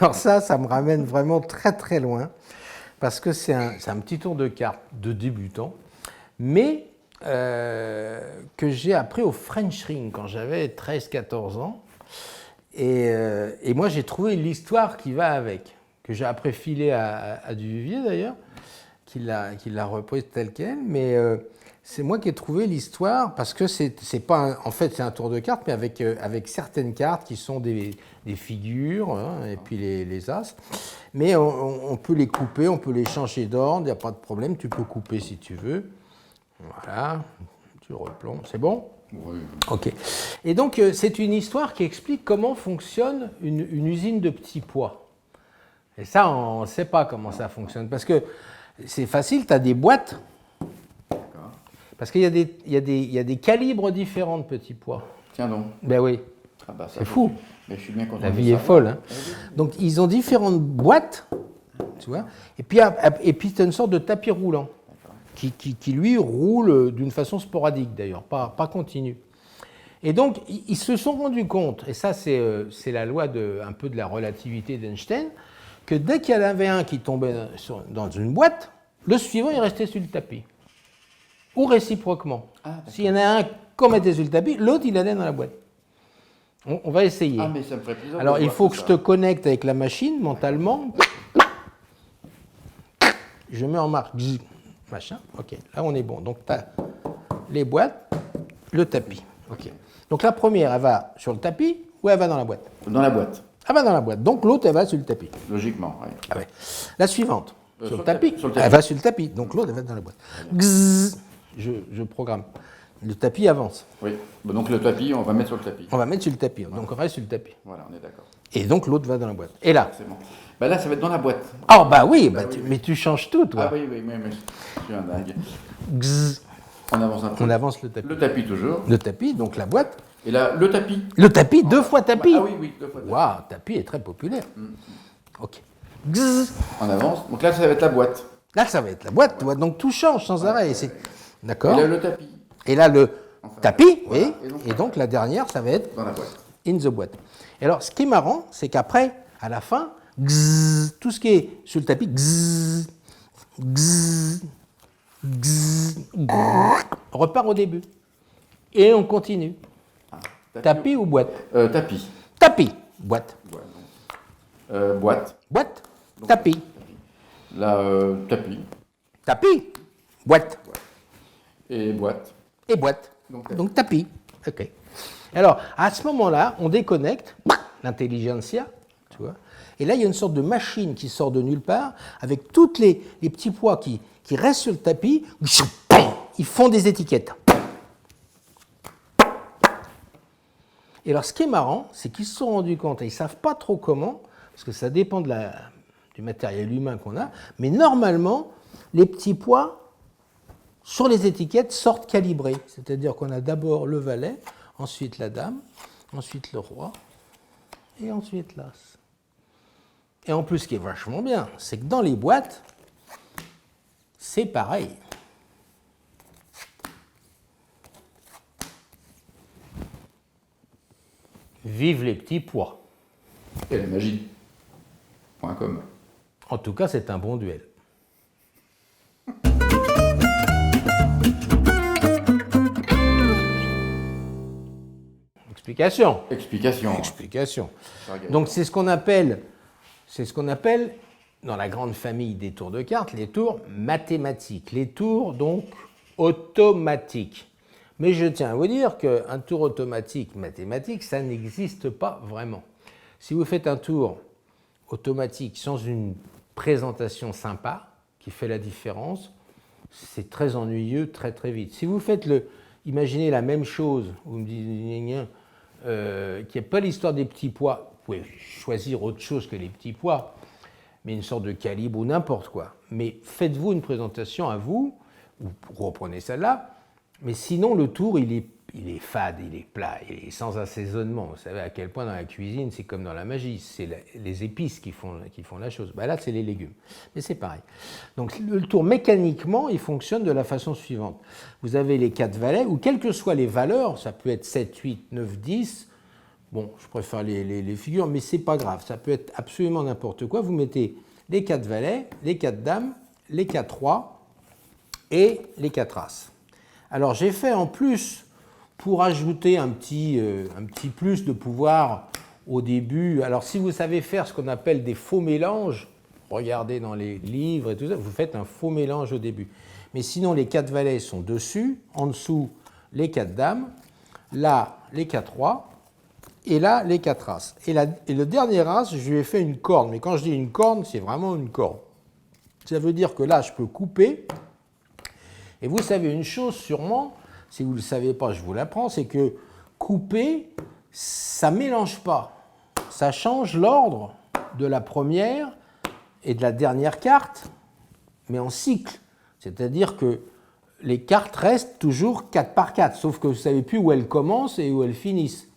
Alors ça me ramène vraiment très très loin, parce que c'est un petit tour de cartes de débutant, mais que j'ai appris au French Ring quand j'avais 13-14 ans. Et moi, j'ai trouvé l'histoire qui va avec, que j'ai après filé à Duvivier d'ailleurs, qui l'a reprise telle qu'elle, mais c'est moi qui ai trouvé l'histoire, parce que c'est pas en fait c'est un tour de cartes, mais avec certaines cartes qui sont des figures, hein, et puis les as, mais on peut les couper, on peut les changer d'ordre, il n'y a pas de problème, tu peux couper si tu veux. Voilà, tu replombes, c'est bon ? Oui. Ok. Et donc, c'est une histoire qui explique comment fonctionne une usine de petits pois. Et ça, on ne sait pas comment ça fonctionne. Parce que c'est facile, tu as des boîtes. Parce qu'il y a des calibres différents de petits pois. Tiens donc. Ben oui. Ah bah ça, C'est fou. Mais je suis bien content. La vie est folle. Hein. Donc, ils ont différentes boîtes, tu vois. Et puis tu as une sorte de tapis roulant. Qui lui roule d'une façon sporadique d'ailleurs, pas continue. Et donc, ils se sont rendus compte, et ça c'est la loi un peu de la relativité d'Einstein, que dès qu'il y en avait un qui tombait dans une boîte, le suivant il restait sur le tapis. Ou réciproquement. S'il y en a un qu'on mettait sur le tapis, l'autre il allait dans la boîte. On va essayer. Ah mais ça me ferait plaisir. Alors il faut que je te connecte avec la machine mentalement. Je mets en marche. Machin, ok, là on est bon. Donc tu as les boîtes, le tapis. Ok. Donc la première, elle va sur le tapis ou elle va dans la boîte ? Dans la boîte. Elle va dans la boîte. Donc l'autre, elle va sur le tapis. Logiquement, oui. Ah ouais. La suivante, sur le tapis, sur le tapis. elle va sur le tapis. Donc l'autre, elle va dans la boîte. Gzzz, je programme. Le tapis avance. Oui. Bon, donc le tapis, on va mettre sur le tapis. On va mettre sur le tapis. Donc on reste sur le tapis. Voilà, on est d'accord. Et donc l'autre va dans la boîte. Et là ? C'est bon. Bah là, ça va être dans la boîte. Oh bah oui, oui. mais tu changes tout, toi. Ah oui, mais je suis un dingue. Gzzz. On avance un peu. On avance le tapis. Le tapis toujours. Le tapis, donc la boîte. Et là, le tapis. Le tapis, deux fois tapis. Ah oui, deux fois tapis. Waouh, tapis est très populaire. Ok. Gzzz. On avance. Donc là, ça va être la boîte. Là, ça va être la boîte, tu vois, donc tout change sans arrêt. D'accord. Et là, le tapis. Et là, le tapis, voilà. oui. Et donc, la dernière, ça va être Dans la boîte. in the boîte. Et alors, ce qui est marrant, c'est qu'après, à la fin, gzzz, tout ce qui est sur le tapis, gzzz, gzzz, gzzz, gzzz, repart au début. Et on continue. Tapis ou boîte ? Tapis. Tapis, boîte. Boîte. Boîte, tapis. Là, tapis. Tapis, boîte. Et boîte. Et boîte. Donc tapis. Ok. Alors, à ce moment-là, on déconnecte l'intelligentsia, tu vois. Et là, il y a une sorte de machine qui sort de nulle part, avec tous les petits pois qui restent sur le tapis, ils font des étiquettes. Et alors, ce qui est marrant, c'est qu'ils se sont rendus compte, et ils ne savent pas trop comment, parce que ça dépend du matériel humain qu'on a, mais normalement, les petits pois, sur les étiquettes, sortent calibrés. C'est-à-dire qu'on a d'abord le valet, ensuite la dame, ensuite le roi, et ensuite l'as. Et en plus, ce qui est vachement bien, c'est que dans les boîtes, c'est pareil. Vive les petits pois. Et la magie. .com. En tout cas, c'est un bon duel. Explication. Explication. Donc c'est ce qu'on appelle, dans la grande famille des tours de cartes, les tours mathématiques, les tours donc automatiques. Mais je tiens à vous dire qu'un tour automatique mathématique, ça n'existe pas vraiment. Si vous faites un tour automatique sans une présentation sympa qui fait la différence, c'est très ennuyeux très très vite. Si vous faites imaginez la même chose, vous me dites qu'il n'y a pas l'histoire des petits pois, vous pouvez choisir autre chose que les petits pois, mais une sorte de calibre ou n'importe quoi. Mais faites-vous une présentation à vous, ou reprenez celle-là, mais sinon le tour il est fade, il est plat, il est sans assaisonnement. Vous savez à quel point dans la cuisine c'est comme dans la magie, c'est les épices qui font la chose. Ben là c'est les légumes, mais c'est pareil. Donc le tour mécaniquement il fonctionne de la façon suivante. Vous avez les 4 valets, ou quelles que soient les valeurs, ça peut être 7, 8, 9, 10, Bon, je préfère les figures, mais c'est pas grave. Ça peut être absolument n'importe quoi. Vous mettez les 4 valets, les 4 dames, les 4 rois et les 4 as. Alors, j'ai fait en plus, pour ajouter un petit plus de pouvoir au début. Alors, si vous savez faire ce qu'on appelle des faux mélanges, regardez dans les livres et tout ça, vous faites un faux mélange au début. Mais sinon, les 4 valets sont dessus, en dessous, les 4 dames, là, les 4 rois, et là, les 4 as. Et le dernier as, je lui ai fait une corne. Mais quand je dis une corne, c'est vraiment une corne. Ça veut dire que là, je peux couper. Et vous savez une chose sûrement, si vous ne le savez pas, je vous l'apprends, c'est que couper, ça ne mélange pas. Ça change l'ordre de la première et de la dernière carte, mais en cycle. C'est-à-dire que les cartes restent toujours 4 par 4, sauf que vous ne savez plus où elles commencent et où elles finissent.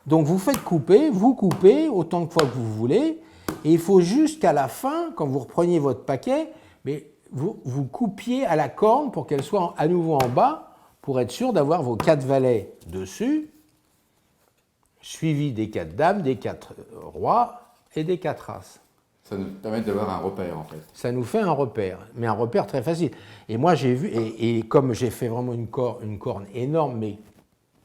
Donc vous faites couper, vous coupez autant de fois que vous voulez, et il faut juste qu'à la fin, quand vous repreniez votre paquet, mais vous coupiez à la corne pour qu'elle soit à nouveau en bas, pour être sûr d'avoir vos 4 valets dessus, suivis des 4 dames, des 4 rois et des 4 as. Ça nous permet d'avoir un repère, en fait. Ça nous fait un repère, mais un repère très facile. Et moi, j'ai vu, et comme j'ai fait vraiment une corne énorme, mais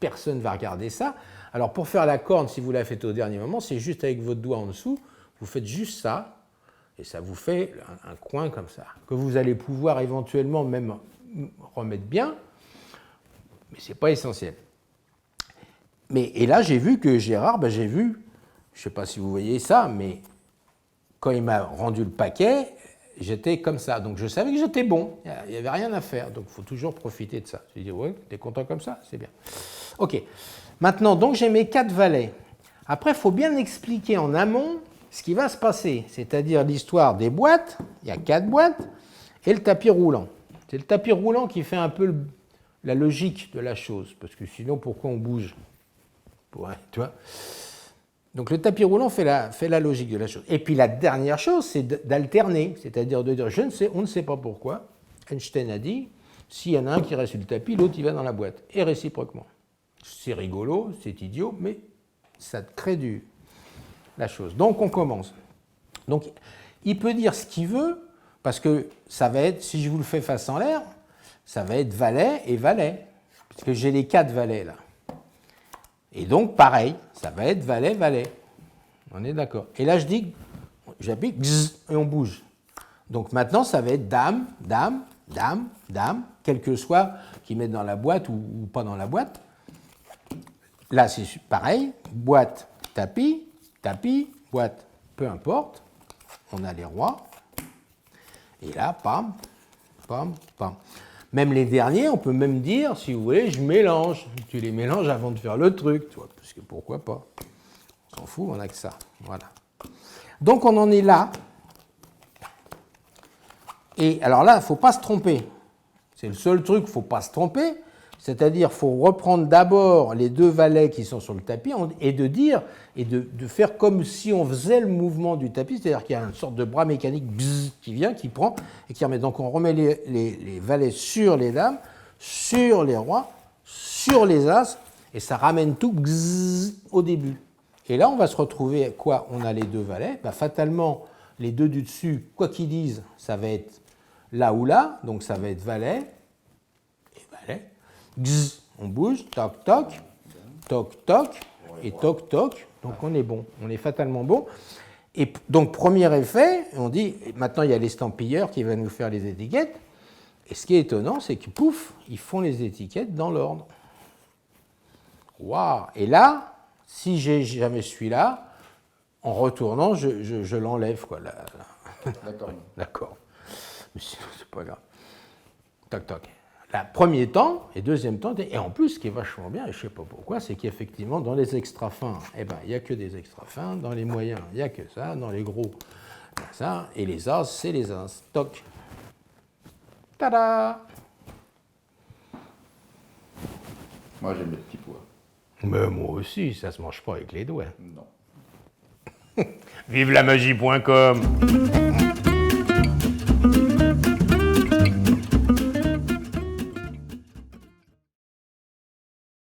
personne ne va regarder ça, alors pour faire la corne, si vous la faites au dernier moment, c'est juste avec votre doigt en dessous, vous faites juste ça, et ça vous fait un coin comme ça, que vous allez pouvoir éventuellement même remettre bien, mais ce n'est pas essentiel. Et là, j'ai vu que Gérard, je ne sais pas si vous voyez ça, mais quand il m'a rendu le paquet, j'étais comme ça. Donc je savais que j'étais bon, il n'y avait rien à faire. Donc il faut toujours profiter de ça. Je lui dis, ouais, t'es content comme ça? C'est bien. Ok. Maintenant, donc j'ai mes 4 valets. Après, il faut bien expliquer en amont ce qui va se passer, c'est-à-dire l'histoire des boîtes. Il y a 4 boîtes et le tapis roulant. C'est le tapis roulant qui fait un peu la logique de la chose, parce que sinon, pourquoi on bouge? Ouais, tu vois. Donc le tapis roulant fait la logique de la chose. Et puis la dernière chose, c'est d'alterner, c'est-à-dire de dire, on ne sait pas pourquoi. Einstein a dit, s'il y en a un qui reste sur le tapis, l'autre il va dans la boîte, et réciproquement. C'est rigolo, c'est idiot, mais ça crée la chose. Donc on commence. Donc il peut dire ce qu'il veut, parce que ça va être, si je vous le fais face en l'air, ça va être valet et valet, parce que j'ai les 4 valets là. Et donc, pareil, ça va être valet, valet. On est d'accord. Et là, je dis, j'appuie, et on bouge. Donc maintenant, ça va être dame, dame, dame, dame, quel que soit qu'ils mettent dans la boîte ou pas dans la boîte. Là, c'est pareil, boîte, tapis, tapis, boîte, peu importe. On a les rois. Et là, pam, pam, pam. Même les derniers, on peut même dire, si vous voulez, je mélange. Tu les mélanges avant de faire le truc, tu vois, parce que pourquoi pas. On s'en fout, on n'a que ça. Voilà. Donc on en est là. Et alors là, il ne faut pas se tromper. C'est le seul truc, il ne faut pas se tromper. C'est-à-dire, il faut reprendre d'abord les 2 valets qui sont sur le tapis et de dire, et de faire comme si on faisait le mouvement du tapis, c'est-à-dire qu'il y a une sorte de bras mécanique qui vient, qui prend et qui remet. Donc on remet les valets sur les dames, sur les rois, sur les as, et ça ramène tout au début. Et là, on va se retrouver, quoi? On a les 2 valets. Fatalement, les 2 du dessus, quoi qu'ils disent, ça va être là ou là, donc ça va être valet et valet. On bouge, toc, toc, toc, toc, et toc, toc. Donc on est bon, on est fatalement bon. Et donc premier effet, on dit, maintenant il y a l'estampilleur qui va nous faire les étiquettes. Et ce qui est étonnant, c'est que pouf, ils font les étiquettes dans l'ordre. Waouh! Et là, si j'ai jamais celui-là, en retournant, je l'enlève, quoi. D'accord. D'accord. Mais sinon, c'est pas grave. Toc, toc. Là, premier temps et deuxième temps, et en plus, ce qui est vachement bien, et je ne sais pas pourquoi, c'est qu'effectivement, dans les extra fins, il n'y a que des extra fins, dans les moyens, il n'y a que ça, dans les gros, il y a ça, et les as, c'est les as. Toc. Tada! Moi, j'aime les petits pois. Mais moi aussi, ça ne se mange pas avec les doigts. Non. Vive la magie.com